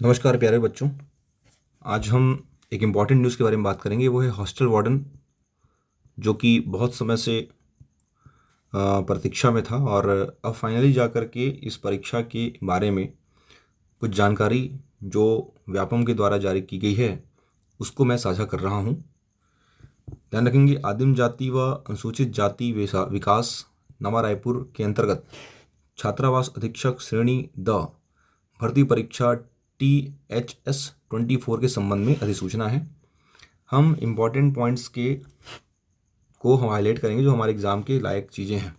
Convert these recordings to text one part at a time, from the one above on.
नमस्कार प्यारे बच्चों। आज हम एक इम्पॉर्टेंट न्यूज़ के बारे में बात करेंगे। वो है हॉस्टल वार्डन, जो कि बहुत समय से प्रतीक्षा में था और अब फाइनली जा कर के इस परीक्षा के बारे में कुछ जानकारी जो व्यापम के द्वारा जारी की गई है उसको मैं साझा कर रहा हूँ। ध्यान रखेंगे, आदिम जाति व अनुसूचित जाति विकास नवा रायपुर के अंतर्गत छात्रावास अधीक्षक श्रेणी द भर्ती परीक्षा THS-24 के संबंध में अधिसूचना है। हम इम्पॉर्टेंट पॉइंट्स को हम हाईलाइट करेंगे जो हमारे एग्ज़ाम के लायक चीज़ें हैं।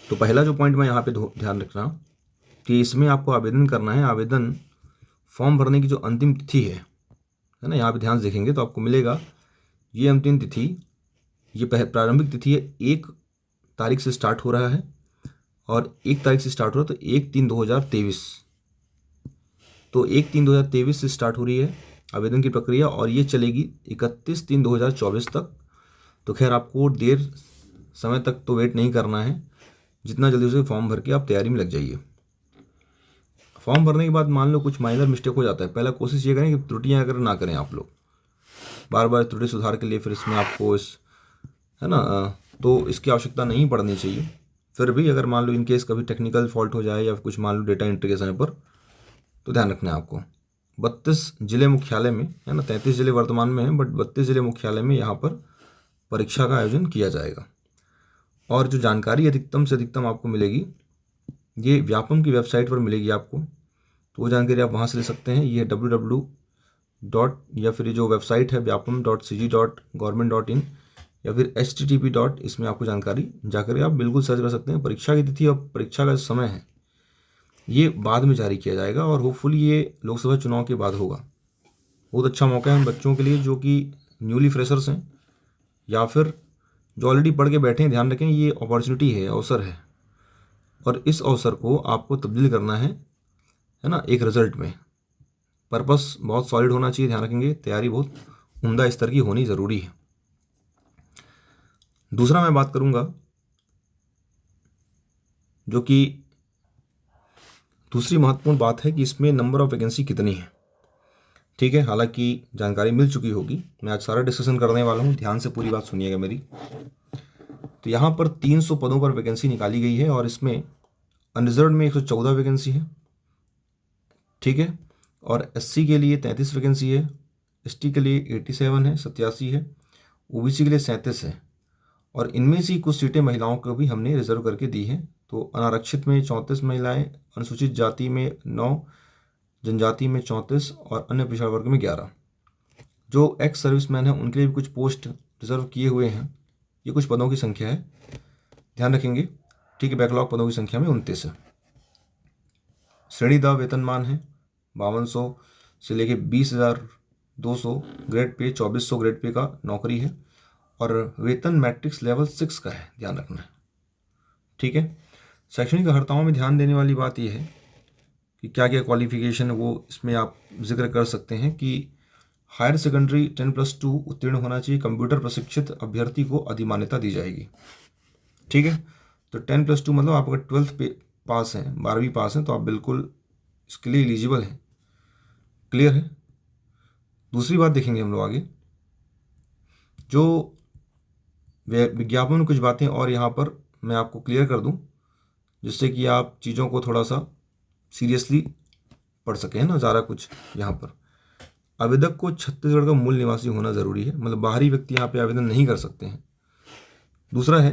तो पहला जो पॉइंट मैं यहाँ पे ध्यान रखना कि इसमें आपको आवेदन करना है। आवेदन फॉर्म भरने की जो अंतिम तिथि है ना, यहाँ पे ध्यान से देखेंगे तो आपको मिलेगा ये अंतिम तिथि, ये प्रारंभिक तिथि है 1 तारीख से स्टार्ट हो रहा है और 1 तारीख से स्टार्ट हो रहा है तो 1/3/2023। तो 1/3/2023 से स्टार्ट हो रही है आवेदन की प्रक्रिया और ये चलेगी 31/3/2024 तक। तो खैर आपको देर समय तक तो वेट नहीं करना है, जितना जल्दी उसे फॉर्म भर के आप तैयारी में लग जाइए। फॉर्म भरने के बाद मान लो कुछ माइनर मिस्टेक हो जाता है, पहला कोशिश ये करें कि त्रुटियाँ अगर ना करें आप लोग बार बार त्रुटि सुधार के लिए, फिर इसमें आपको है ना, तो इसकी आवश्यकता नहीं पड़नी चाहिए। फिर भी अगर मान लो इनकेस कभी टेक्निकल फॉल्ट हो जाए या कुछ मान लो डेटा एंट्री के समय पर, तो ध्यान रखना है आपको। 32 जिले मुख्यालय में है ना, 33 जिले वर्तमान में हैं बट 32 जिले मुख्यालय में यहाँ पर परीक्षा का आयोजन किया जाएगा। और जो जानकारी अधिकतम से अधिकतम आपको मिलेगी ये व्यापम की वेबसाइट पर मिलेगी आपको, तो वो जानकारी आप वहाँ से ले सकते हैं। ये www. या फिर जो वेबसाइट है vyapam.cg.government.in या फिर http. इसमें आपको जानकारी जाकर आप बिल्कुल सर्च कर सकते हैं। परीक्षा की तिथि और परीक्षा का समय है ये बाद में जारी किया जाएगा और होपफुली ये लोकसभा चुनाव के बाद होगा। बहुत अच्छा मौका है उन बच्चों के लिए जो कि न्यूली फ्रेशर्स हैं या फिर जो ऑलरेडी पढ़ के बैठे हैं। ध्यान रखें, ये अपॉर्चुनिटी है, अवसर है और इस अवसर को आपको तब्दील करना है ना, एक रिजल्ट में। पर्पस बहुत सॉलिड होना चाहिए, ध्यान रखेंगे, तैयारी बहुत उम्दा स्तर की होनी ज़रूरी है। दूसरा मैं बात करूँगा जो कि दूसरी महत्वपूर्ण बात है कि इसमें नंबर ऑफ वैकेंसी कितनी है। ठीक है, हालांकि जानकारी मिल चुकी होगी, मैं आज सारा डिस्कशन करने वाला हूँ, ध्यान से पूरी बात सुनिएगा मेरी। तो यहाँ पर 300 पदों पर वैकेंसी निकाली गई है और इसमें अनरिजर्व में 114 वैकेंसी है। ठीक है, और SC के लिए 33 वैकेंसी है, ST के लिए 87 है, 87 है, OBC के लिए 37 है और इनमें से कुछ सीटें महिलाओं को भी हमने रिजर्व करके दी हैं। तो अनारक्षित में 34 महिलाएं, अनुसूचित जाति में 9, जनजाति में 34 और अन्य पिछड़ा वर्ग में 11। जो एक्स सर्विसमैन हैं उनके लिए भी कुछ पोस्ट रिजर्व किए हुए हैं। ये कुछ पदों की संख्या है, ध्यान रखेंगे। ठीक है, बैकलॉग पदों की संख्या में 29 है। श्रेणी द वेतनमान है 5200 से लेके 20,200, ग्रेड पे 2400 ग्रेड पे का नौकरी है और वेतन मैट्रिक्स लेवल 6 का है, ध्यान रखना है। ठीक है, शैक्षणिक अर्हताओं में ध्यान देने वाली बात यह है कि क्या क्या क्वालिफिकेशन है वो इसमें आप जिक्र कर सकते हैं कि हायर सेकेंडरी 10+2 उत्तीर्ण होना चाहिए। कंप्यूटर प्रशिक्षित अभ्यर्थी को अधिमान्यता दी जाएगी। ठीक है, तो 10+2 मतलब आप अगर 12th पे पास हैं, 12वीं पास हैं, तो आप बिल्कुल इसके लिए एलिजिबल हैं। क्लियर है। दूसरी बात देखेंगे हम लोग आगे, जो विज्ञापन में कुछ बातें और यहाँ पर मैं आपको क्लियर कर दूं जिससे कि आप चीज़ों को थोड़ा सा सीरियसली पढ़ सकें ना। ज़्यादा कुछ यहाँ पर आवेदक को छत्तीसगढ़ का मूल निवासी होना ज़रूरी है, मतलब बाहरी व्यक्ति यहाँ पे आवेदन नहीं कर सकते हैं। दूसरा है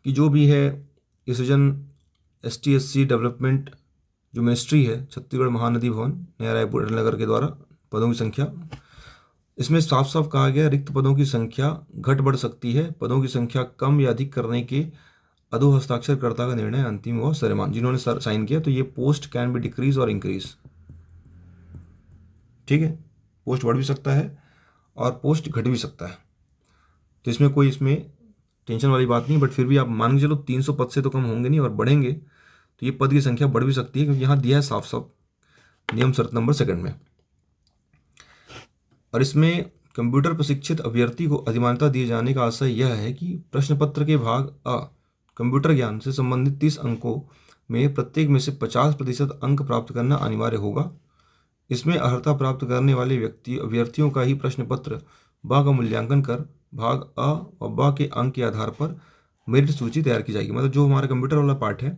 कि जो भी है सृजन ST/SC डेवलपमेंट जो मिनिस्ट्री है, छत्तीसगढ़ महानदी भवन नया रायपुर अटल नगर के द्वारा पदों की संख्या, इसमें साफ साफ कहा गया रिक्त पदों की संख्या घट बढ़ सकती है। पदों की संख्या कम या अधिक करने के अधो हस्ताक्षरकर्ता का निर्णय अंतिम व सर्वमान्य। जिन्होंने साइन किया तो ये पोस्ट कैन बी डिक्रीज और इंक्रीज। ठीक है, पोस्ट बढ़ भी सकता है और पोस्ट घट भी सकता है, तो इसमें कोई टेंशन वाली बात नहीं। बट फिर भी आप मान के चलो 300 पद से तो कम होंगे नहीं और बढ़ेंगे तो ये पद की संख्या बढ़ भी सकती है, क्योंकि यहाँ दिया है साफ साफ नियम शर्त नंबर 2 में। और इसमें कंप्यूटर प्रशिक्षित अभ्यर्थी को अधिमान्यता दिए जाने का आशय यह है कि प्रश्न पत्र के भाग अ कंप्यूटर ज्ञान से संबंधित 30 अंकों में प्रत्येक में से 50% अंक प्राप्त करना अनिवार्य होगा। इसमें अर्हता प्राप्त करने वाले अभ्यर्थियों का ही प्रश्न पत्र ब का मूल्यांकन कर भाग अ और ब के अंक के आधार पर मेरिट सूची तैयार की जाएगी। मतलब जो हमारा कंप्यूटर वाला पार्ट है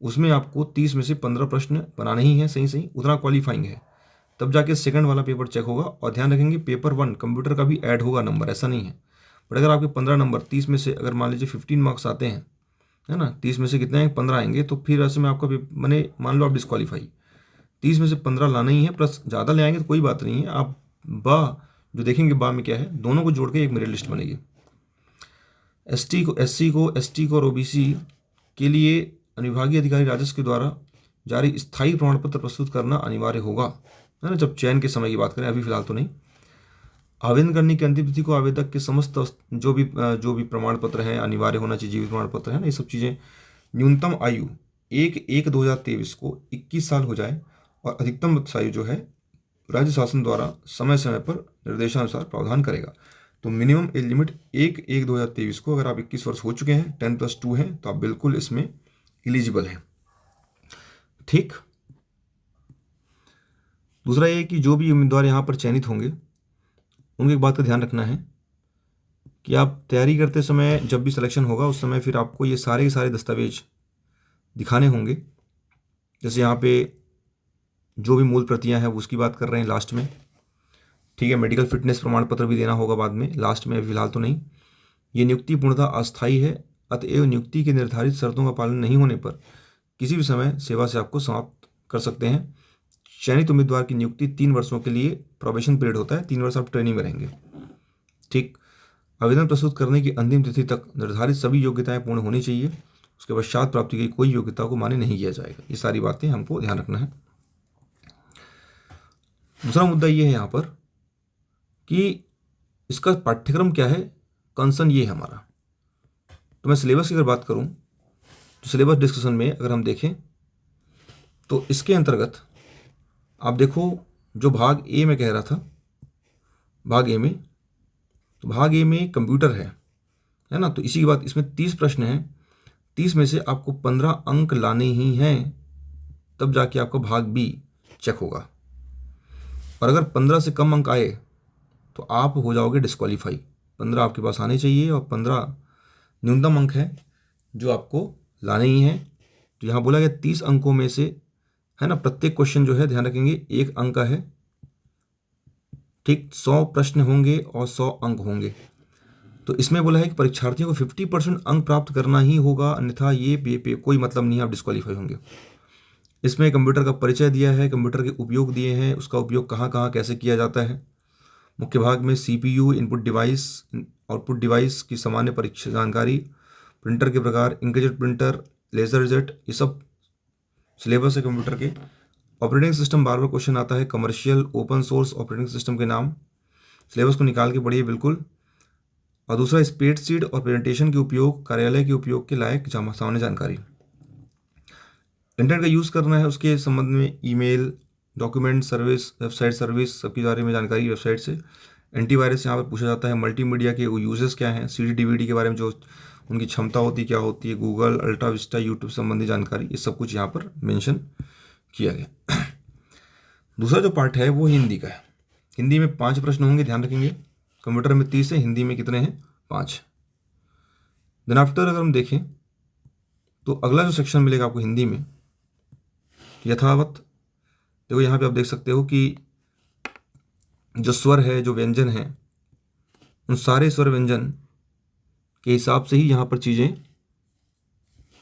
उसमें आपको 30 में से 15 प्रश्न बनाने ही हैं, सही सही उतना क्वालिफाइंग है, तब जाके सेकंड वाला पेपर चेक होगा। और ध्यान रखेंगे पेपर 1 कंप्यूटर का भी ऐड होगा नंबर, ऐसा नहीं है। बट अगर आपके 15 नंबर 30 में से अगर मान लीजिए 15 मार्क्स आते हैं, है ना, 30 में से कितने हैं, 15 आएंगे, तो फिर ऐसे में आपका मैंने मान लो आप डिस्क्वालीफाई। 30 में से 15 लाना ही है, प्लस ज़्यादा ले आएंगे तो कोई बात नहीं है, आप बा जो देखेंगे बा में क्या है, दोनों को जोड़ के एक मेरिट लिस्ट बनेगी। एससी को और ओबीसी के लिए अनुविभागीय अधिकारी राजस्व के द्वारा जारी स्थायी प्रमाण पत्र प्रस्तुत करना अनिवार्य होगा, है ना, जब चयन के समय की बात करें, अभी फिलहाल तो नहीं। आवेदन करने की अंतिम तिथि को आवेदक के समस्त जो भी प्रमाण पत्र हैं अनिवार्य होना चाहिए, जीवित प्रमाण पत्र है ना, ये सब चीज़ें। न्यूनतम आयु 1/1/2023 को 21 साल हो जाए और अधिकतम आयु जो है राज्य शासन द्वारा समय समय पर निर्देशानुसार प्रावधान करेगा। तो मिनिमम एज लिमिट 1/1/2023 को, अगर आप 21 वर्ष हो चुके हैं, 10+2 हैं, तो आप बिल्कुल इसमें एलिजिबल हैं। ठीक। दूसरा ये कि जो भी उम्मीदवार यहाँ पर चयनित होंगे उनकी एक बात का ध्यान रखना है कि आप तैयारी करते समय जब भी सिलेक्शन होगा उस समय फिर आपको ये सारे के सारे दस्तावेज दिखाने होंगे। जैसे यहाँ पे जो भी मूल प्रतियां हैं वो उसकी बात कर रहे हैं लास्ट में, ठीक है। मेडिकल फिटनेस प्रमाण पत्र भी देना होगा बाद में, लास्ट में, फिलहाल तो नहीं। ये नियुक्ति पूर्णतः अस्थायी है, अतएव नियुक्ति के निर्धारित शर्तों का पालन नहीं होने पर किसी भी समय सेवा से आपको समाप्त कर सकते हैं। चयनित उम्मीदवार की नियुक्ति 3 वर्षों के लिए प्रोबेशन पीरियड होता है, 3 वर्ष आप ट्रेनिंग में रहेंगे। ठीक। आवेदन प्रस्तुत करने की अंतिम तिथि तक निर्धारित सभी योग्यताएं पूर्ण होनी चाहिए, उसके पश्चात प्राप्ति की कोई योग्यता को मान्य नहीं किया जाएगा। ये सारी बातें हमको ध्यान रखना है। दूसरा मुद्दा ये है यहाँ पर कि इसका पाठ्यक्रम क्या है, कंसर्न ये है हमारा। तो मैं सिलेबस की अगर बात करूँ तो सिलेबस डिस्कशन में अगर हम देखें तो इसके अंतर्गत आप देखो जो भाग ए में कह रहा था, भाग ए में, तो भाग ए में कंप्यूटर है ना, तो इसी की बात, इसमें 30 प्रश्न हैं, 30 में से आपको 15 अंक लाने ही हैं, तब जाके आपका भाग बी चेक होगा। और अगर 15 से कम अंक आए तो आप हो जाओगे डिस्क्वालीफाई। 15 आपके पास आने चाहिए और 15 न्यूनतम अंक है जो आपको लाने ही हैं। तो यहाँ बोला गया 30 अंकों में से, है ना, प्रत्येक क्वेश्चन जो है ध्यान रखेंगे 1 अंक का है। ठीक, 100 प्रश्न होंगे और 100 अंक होंगे। तो इसमें बोला है कि परीक्षार्थियों को 50% अंक प्राप्त करना ही होगा, अन्यथा ये कोई मतलब नहीं है, आप डिस्क्वालीफाई होंगे। इसमें कंप्यूटर का परिचय दिया है, कंप्यूटर के उपयोग दिए हैं, उसका उपयोग कहाँ कहाँ कैसे किया जाता है। मुख्य भाग में CPU, input device, output device की सामान्य परीक्षा जानकारी, प्रिंटर के प्रकार, इंकजेट प्रिंटर, लेजर जेट, ये सब सिलेबस है कंप्यूटर के। ऑपरेटिंग सिस्टम बार बार क्वेश्चन आता है, commercial open source operating system के नाम, सिलेबस को निकाल के पढ़िए बिल्कुल। और दूसरा स्प्रेडशीट और प्रेजेंटेशन के उपयोग, कार्यालय के उपयोग के लायक सामान्य जानकारी। इंटरनेट का यूज़ करना है उसके संबंध में email, document service, website service, सबके बारे में जानकारी वेबसाइट से। एंटीवायरस यहाँ पर पूछा जाता है, मल्टीमीडिया के यूजेस क्या हैं, CD DVD के बारे में जो उनकी क्षमता होती है क्या होती है, गूगल, अल्ट्रा विस्टा, यूट्यूब संबंधी जानकारी, ये सब कुछ यहाँ पर मेंशन किया गया। दूसरा जो पार्ट है वो हिंदी का है। हिंदी में 5 प्रश्न होंगे, ध्यान रखेंगे। कंप्यूटर में 30 है, हिंदी में कितने हैं, 5। देन आफ्टर अगर हम देखें तो अगला जो सेक्शन मिलेगा आपको हिंदी में यथावत, देखो यहाँ पे आप देख सकते हो कि जो स्वर है, जो व्यंजन है, उन सारे स्वर व्यंजन के हिसाब से ही यहाँ पर चीज़ें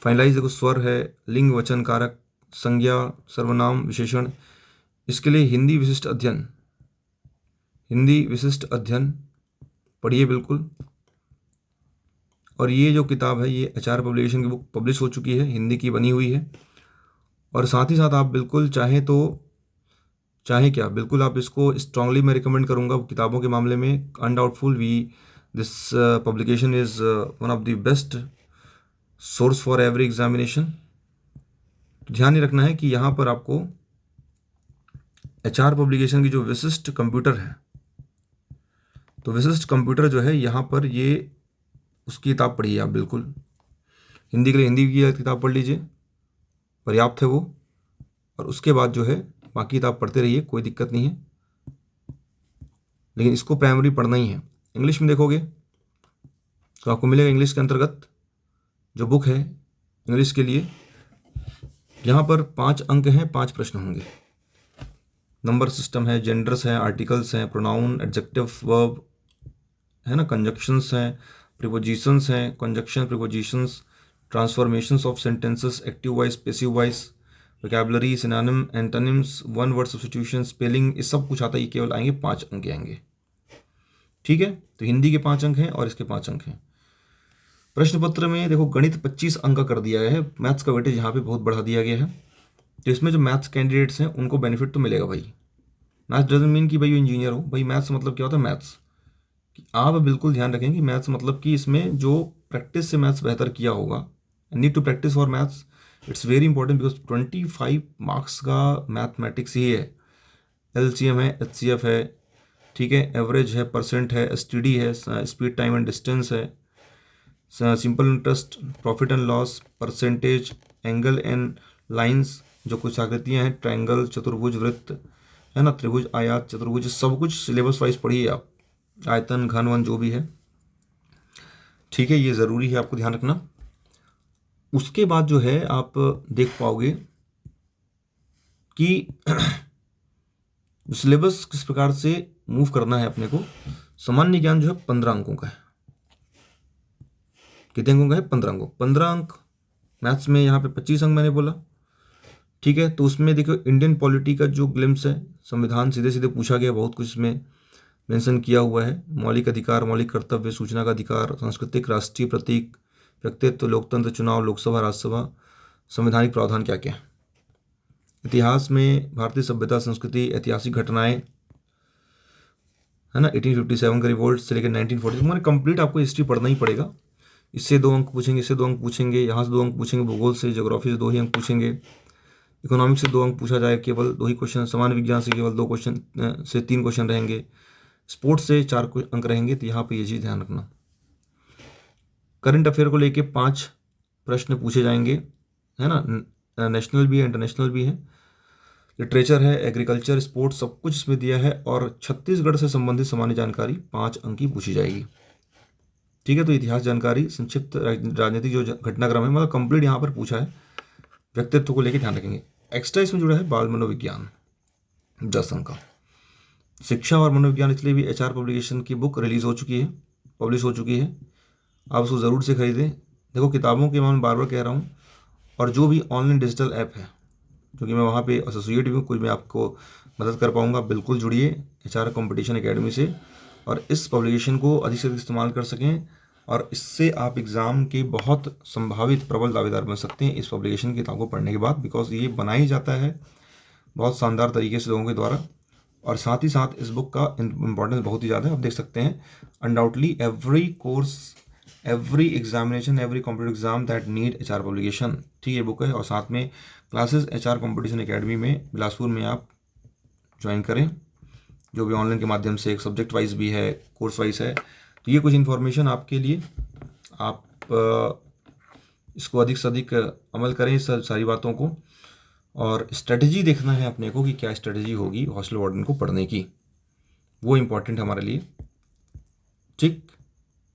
फाइनलाइज। देखो स्वर है, लिंग, वचन, कारक, संज्ञा, सर्वनाम, विशेषण, इसके लिए हिंदी विशिष्ट अध्ययन पढ़िए बिल्कुल। और ये जो किताब है ये HR पब्लिकेशन की बुक पब्लिश हो चुकी है, हिंदी की बनी हुई है। और साथ ही साथ आप बिल्कुल चाहें क्या, बिल्कुल आप इसको स्ट्रांगली मैं रिकमेंड करूँगा किताबों के मामले में। Undoubtedly this publication is one of the best source for every examination. तो ध्यान ही रखना है कि यहाँ पर आपको HR पब्लिकेशन की जो विशिष्ट कंप्यूटर है, तो विशिष्ट कंप्यूटर जो है यहाँ पर ये उसकी किताब पढ़िए आप बिल्कुल। हिंदी के लिए हिंदी की किताब पढ़ लीजिए पर्याप्त है वो। और उसके बाद जो है बाकी तो आप पढ़ते रहिए, कोई दिक्कत नहीं है, लेकिन इसको प्राइमरी पढ़ना ही है। इंग्लिश में देखोगे तो आपको मिलेगा इंग्लिश के अंतर्गत जो बुक है इंग्लिश के लिए, यहाँ पर 5 अंक हैं, 5 प्रश्न होंगे। नंबर सिस्टम है, जेंडर्स हैं, आर्टिकल्स हैं, प्रोनाउन, एडजेक्टिव, वर्ब है ना, कंजक्शंस हैं, प्रीपोजिशंस हैं, conjunction, prepositions, transformations of sentences, active voice, passive voice, vocabulary, synonym, antonyms, one word substitution, spelling, ये सब कुछ आता है। ये केवल आएंगे 5 अंक आएंगे। ठीक है, तो हिंदी के 5 अंक हैं और इसके 5 अंक हैं। प्रश्न पत्र में देखो गणित 25 अंक का कर दिया गया है, मैथ्स का वेटेज यहाँ पे बहुत बढ़ा दिया गया है। तो इसमें जो मैथ्स कैंडिडेट्स हैं उनको बेनिफिट तो मिलेगा भाई। मैथ्स डजंट मीन कि भाई वो इंजीनियर हो, भाई मैथ्स मतलब क्या होता है, मैथ्स आप बिल्कुल ध्यान रखें कि मैथ्स मतलब कि इसमें जो प्रैक्टिस से मैथ्स बेहतर किया होगा, need to practise for maths, it's very important because 25 marks का मैथमेटिक्स ही है। LCM है, HCF है, ठीक है, एवरेज है, परसेंट है, STD है, स्पीड टाइम एंड डिस्टेंस है, simple interest, profit and loss, percentage, angle and lines, जो कुछ आकृतियाँ हैं, ट्रायंगल, चतुर्भुज, वृत्त है ना, त्रिभुज, आयत, चतुर्भुज, सब कुछ सिलेबस वाइज पढ़िए आप, आयतन, घन, वन जो भी है। ठीक है, ये ज़रूरी है, आपको ध्यान रखना। उसके बाद जो है आप देख पाओगे कि सिलेबस किस प्रकार से मूव करना है अपने को। सामान्य ज्ञान जो है 15 अंकों का है। कितने अंकों का है? 15 अंकों, 15 अंक। मैथ्स में यहाँ पे 25 अंक मैंने बोला। ठीक है, तो उसमें देखो इंडियन पॉलिटी का जो ग्लिम्स है, संविधान सीधे सीधे पूछा गया, बहुत कुछ इसमें मेंशन किया हुआ है। मौलिक अधिकार, मौलिक कर्तव्य, सूचना का अधिकार, सांस्कृतिक, राष्ट्रीय प्रतीक, व्यक्तित्व, लोकतंत्र, चुनाव, लोकसभा, राज्यसभा, संवैधानिक प्रावधान क्या क्या। इतिहास में भारतीय सभ्यता, संस्कृति, ऐतिहासिक घटनाएं है ना, 1857 का रिवोल्ट से लेकर 1940, मैंने कंप्लीट आपको हिस्ट्री पढ़ना ही पड़ेगा। इससे 2 अंक पूछेंगे, इससे 2 अंक पूछेंगे, यहाँ से 2 अंक पूछेंगे, भूगोल से, ज्योग्राफी से 2 ही अंक पूछेंगे, इकोनॉमिक्स से 2 अंक पूछा जाए, केवल 2 ही क्वेश्चन, सामान्य विज्ञान से केवल 2 क्वेश्चन से 3 क्वेश्चन रहेंगे, स्पोर्ट्स से 4 अंक रहेंगे। तो यहाँ पे ये चीज़ ध्यान रखना। करंट अफेयर को लेके 5 प्रश्न पूछे जाएंगे, है ना, नेशनल भी है, इंटरनेशनल भी है, लिटरेचर है, एग्रीकल्चर, स्पोर्ट्स, सब कुछ इसमें दिया है। और छत्तीसगढ़ से संबंधित सामान्य जानकारी 5 अंक की पूछी जाएगी। ठीक है, तो इतिहास जानकारी, संक्षिप्त राजनीतिक जो घटनाक्रम है, मतलब कंप्लीट यहाँ पर पूछा है। व्यक्तित्व को लेकर ध्यान रखेंगे। एक्स्ट्रा इसमें जुड़ा है बाल मनोविज्ञान, 10 अंक का। शिक्षा और मनोविज्ञान, इसलिए भी HR पब्लिकेशन की बुक रिलीज हो चुकी है, पब्लिश हो चुकी है, आप उसको ज़रूर से खरीदें। देखो किताबों के मैं बार बार कह रहा हूँ, और जो भी ऑनलाइन डिजिटल ऐप है, क्योंकि मैं वहाँ पे एसोसिएट भी हूँ, कुछ मैं आपको मदद कर पाऊँगा, बिल्कुल जुड़िए HR कंपटीशन एकेडमी से, और इस पब्लिकेशन को अधिक से अधिक इस्तेमाल कर सकें, और इससे आप एग्ज़ाम के बहुत संभावित प्रबल दावेदार बन सकते हैं इस पब्लिकेशन की किताब को पढ़ने के बाद, बिकॉज ये बनाई जाता है बहुत शानदार तरीके से लोगों के द्वारा। और साथ ही साथ इस बुक का इम्पोर्टेंस बहुत ही ज़्यादा है। आप देख सकते हैं, undoubtedly every course, every examination, every competitive exam that need HR publication, ठीक है, बुक है। और साथ में क्लासेस HR कंपटीशन एकेडमी में बिलासपुर में आप ज्वाइन करें, जो भी ऑनलाइन के माध्यम से, एक सब्जेक्ट वाइज भी है, कोर्स वाइज है। तो ये कुछ इन्फॉर्मेशन आपके लिए, आप इसको अधिक से अधिक अमल करें इस सारी बातों को, और स्ट्रेटजी देखना है अपने को कि क्या स्ट्रेटजी होगी हॉस्टल वार्डन को पढ़ने की, वो इम्पोर्टेंट है हमारे लिए। ठीक,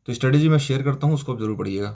तो स्ट्रेटजी मैं शेयर करता हूँ, उसको आप जरूर पढ़िएगा।